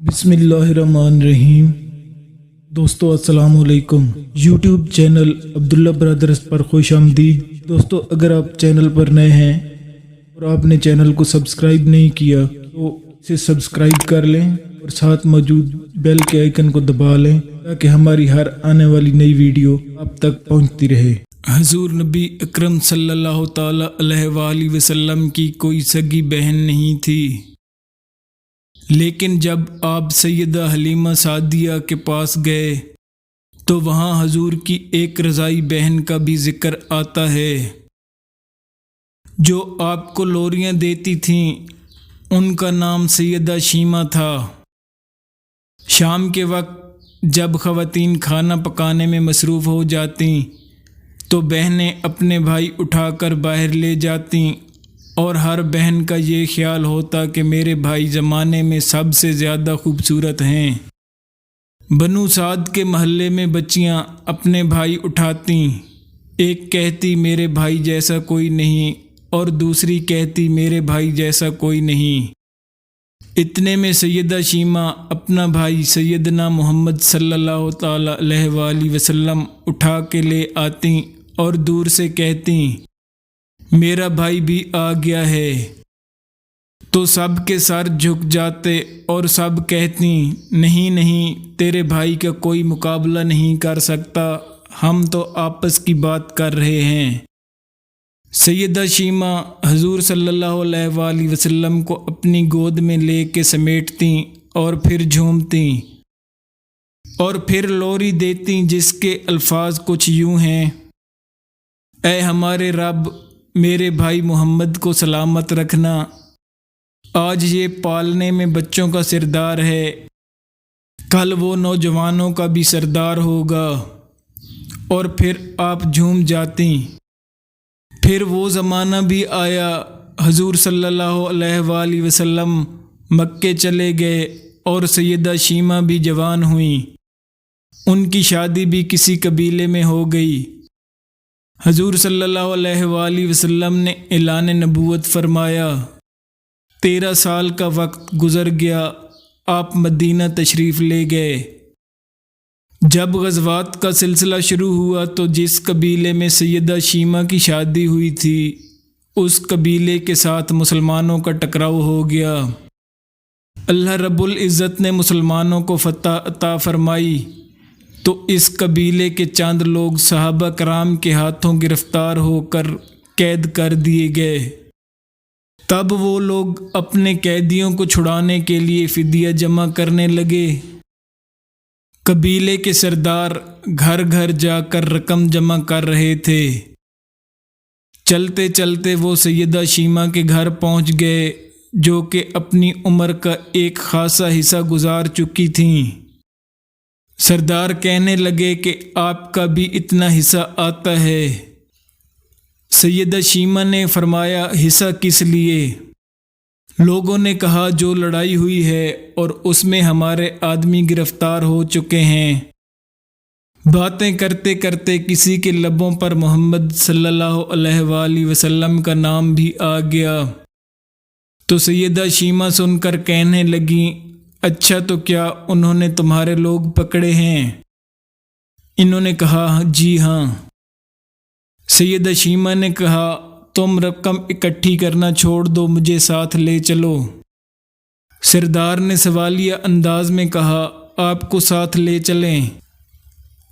बिस्मिल्लाहिर्रहमानिर्रहीम। दोस्तों अस्सलाम वालेकुम। यूट्यूब चैनल अब्दुल्ला ब्रदर्स पर खुश आमदीद। दोस्तों अगर आप चैनल पर नए हैं और आपने चैनल को सब्सक्राइब नहीं किया तो इसे सब्सक्राइब कर लें और साथ मौजूद बेल के आइकन को दबा लें ताकि हमारी हर आने वाली नई वीडियो आप तक पहुंचती रहे। हजूर नबी अकरम सल्लल्लाहु ताला अलैहि वसल्लम की कोई सगी बहन नहीं थी, लेकिन जब आप सैयदा हलीमा सादिया के पास गए तो वहाँ हजूर की एक रज़ाई बहन का भी जिक्र आता है जो आपको लोरियां देती थीं। उनका नाम सैयदा शीमा था। शाम के वक्त जब ख़वातीन खाना पकाने में मसरूफ़ हो जाती तो बहनें अपने भाई उठाकर बाहर ले जाती और हर बहन का ये ख्याल होता कि मेरे भाई ज़माने में सबसे ज़्यादा खूबसूरत हैं। बनु साद के महल्ले में बच्चियां अपने भाई उठाती, एक कहती मेरे भाई जैसा कोई नहीं और दूसरी कहती मेरे भाई जैसा कोई नहीं। इतने में सैयदा शीमा अपना भाई सैयदना मोहम्मद सल्लल्लाहु ताला अलैहि वसल्लम उठा के ले आती और दूर से कहती मेरा भाई भी आ गया है। तो सब के सर झुक जाते और सब कहती नहीं नहीं, तेरे भाई का कोई मुकाबला नहीं कर सकता, हम तो आपस की बात कर रहे हैं। सैयदा शीमा हजूर सल्लल्लाहु अलैहि वसल्लम को अपनी गोद में ले के समेटती और फिर झूमती और फिर लोरी देती जिसके अल्फाज कुछ यूं हैं, ऐ हमारे रब, मेरे भाई मोहम्मद को सलामत रखना, आज ये पालने में बच्चों का सरदार है, कल वो नौजवानों का भी सरदार होगा। और फिर आप झूम जाती। फिर वो ज़माना भी आया, हजूर सल्लल्लाहु अलैहि वसल्लम मक्के चले गए और सैयदा शीमा भी जवान हुई। उनकी शादी भी किसी कबीले में हो गई। हजूर सल्लल्लाहु अलैहि वसल्लम ने ऐलान नबूवत फरमाया। 13 साल का वक्त गुज़र गया, आप मदीना तशरीफ़ ले गए। जब गज़वात का सिलसिला शुरू हुआ तो जिस कबीले में सैयदा शीमा की शादी हुई थी उस कबीले के साथ मुसलमानों का टकराव हो गया। अल्लाह रब्बुल इज़्ज़त ने मुसलमानों को फतह अता फरमाई तो इस कबीले के चंद लोग सहाबा कराम के हाथों गिरफ्तार होकर कैद कर दिए गए। तब वो लोग अपने कैदियों को छुड़ाने के लिए फिदिया जमा करने लगे। कबीले के सरदार घर घर जाकर रकम जमा कर रहे थे। चलते चलते वो सैयदा शीमा के घर पहुंच गए जो कि अपनी उम्र का एक खासा हिस्सा गुजार चुकी थीं। सरदार कहने लगे कि आपका भी इतना हिस्सा आता है। सैयदा शीमा ने फरमाया हिस्सा किस लिए? लोगों ने कहा जो लड़ाई हुई है और उसमें हमारे आदमी गिरफ्तार हो चुके हैं। बातें करते करते किसी के लबों पर मोहम्मद सल्लल्लाहु अलैहि वसल्लम का नाम भी आ गया तो सैयदा शीमा सुनकर कहने लगी अच्छा, तो क्या उन्होंने तुम्हारे लोग पकड़े हैं? इन्होंने कहा जी हाँ। सैयदा शीमा ने कहा तुम रकम इकट्ठी करना छोड़ दो, मुझे साथ ले चलो। सरदार ने सवालिया अंदाज में कहा आपको साथ ले चलें?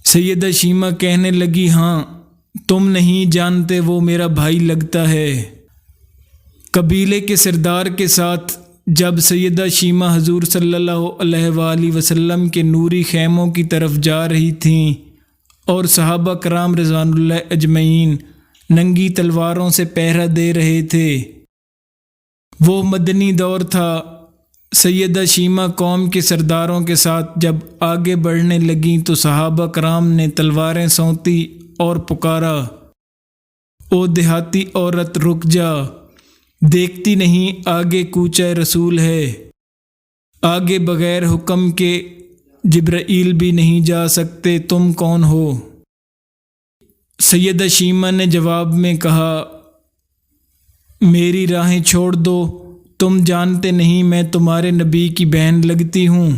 सैयदा शीमा कहने लगी हाँ, तुम नहीं जानते वो मेरा भाई लगता है। कबीले के सरदार के साथ जब सैयदा शीमा हजूर सल्लल्लाहु अलैहि वसल्लम के नूरी खैमों की तरफ जा रही थीं और सहाबा कराम रिज़वानुल्लाह अजमईन नंगी तलवारों से पहरा दे रहे थे, वो मदनी दौर था। सैयदा शीमा कौम के सरदारों के साथ जब आगे बढ़ने लगीं तो सहाबा कराम ने तलवारें सौंती और पुकारा ओ देहाती औरत रुक जा, देखती नहीं आगे कूचा रसूल है, आगे बगैर हुक्म के जिब्राईल भी नहीं जा सकते, तुम कौन हो? सैयदा शीमा ने जवाब में कहा मेरी राहें छोड़ दो, تم جانتے نہیں میں تمہارے نبی کی بہن لگتی ہوں۔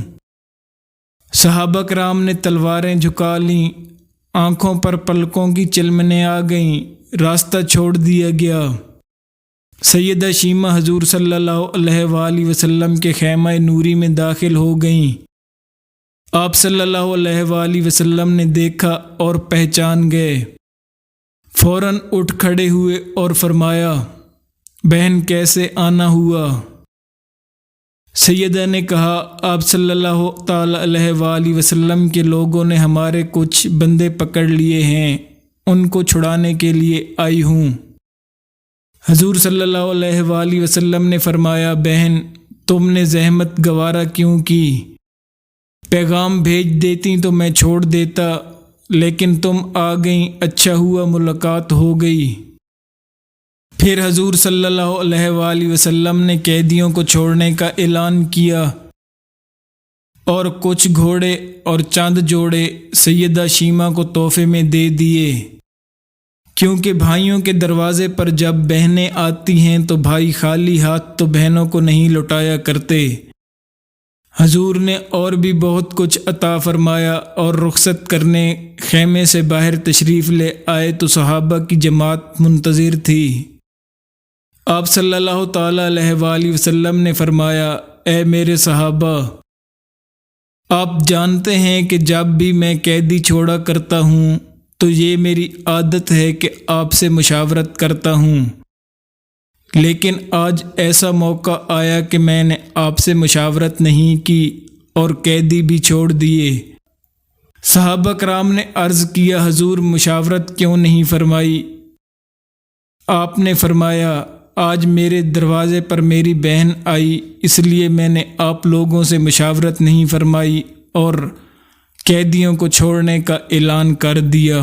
صحابہ کرام نے تلواریں جھکا لیں، آنکھوں پر پلکوں کی چلمنیں آ گئیں، راستہ چھوڑ دیا گیا۔ سیدہ شیمہ حضور صلی اللہ علیہ وآلہ وسلم کے خیمہ نوری میں داخل ہو گئیں۔ آپ صلی اللہ علیہ وآلہ وسلم نے دیکھا اور پہچان گئے، فوراً اٹھ کھڑے ہوئے اور فرمایا، بہن کیسے آنا ہوا؟ سیدہ نے کہا، آپ صلی اللہ تعالی علیہ وآلہ وسلم کے لوگوں نے ہمارے کچھ بندے پکڑ لیے ہیں، ان کو چھڑانے کے لیے آئی ہوں۔ حضور صلی اللہ علیہ وآلہ وسلم نے فرمایا، بہن تم نے زحمت گوارا کیوں کی؟ پیغام بھیج دیتی تو میں چھوڑ دیتا، لیکن تم آ گئیں، اچھا ہوا ملاقات ہو گئی۔ پھر حضور صلی اللہ علیہ وآلہ وسلم نے قیدیوں کو چھوڑنے کا اعلان کیا اور کچھ گھوڑے اور چند جوڑے سیدہ شیمہ کو تحفے میں دے دیے، کیونکہ بھائیوں کے دروازے پر جب بہنیں آتی ہیں تو بھائی خالی ہاتھ تو بہنوں کو نہیں لوٹایا کرتے۔ حضور نے اور بھی بہت کچھ عطا فرمایا اور رخصت کرنے خیمے سے باہر تشریف لے آئے تو صحابہ کی جماعت منتظر تھی۔ آپ صلی اللہ تعالی علیہ وآلہ وسلم نے فرمایا، اے میرے صحابہ، آپ جانتے ہیں کہ جب بھی میں قیدی چھوڑا کرتا ہوں تو یہ میری عادت ہے کہ آپ سے مشاورت کرتا ہوں، لیکن آج ایسا موقع آیا کہ میں نے آپ سے مشاورت نہیں کی اور قیدی بھی چھوڑ دیے۔ صحابہ کرام نے عرض کیا، حضور مشاورت کیوں نہیں فرمائی؟ آپ نے فرمایا، آج میرے دروازے پر میری بہن آئی، اس لیے میں نے آپ لوگوں سے مشاورت نہیں فرمائی اور قیدیوں کو چھوڑنے کا اعلان کر دیا۔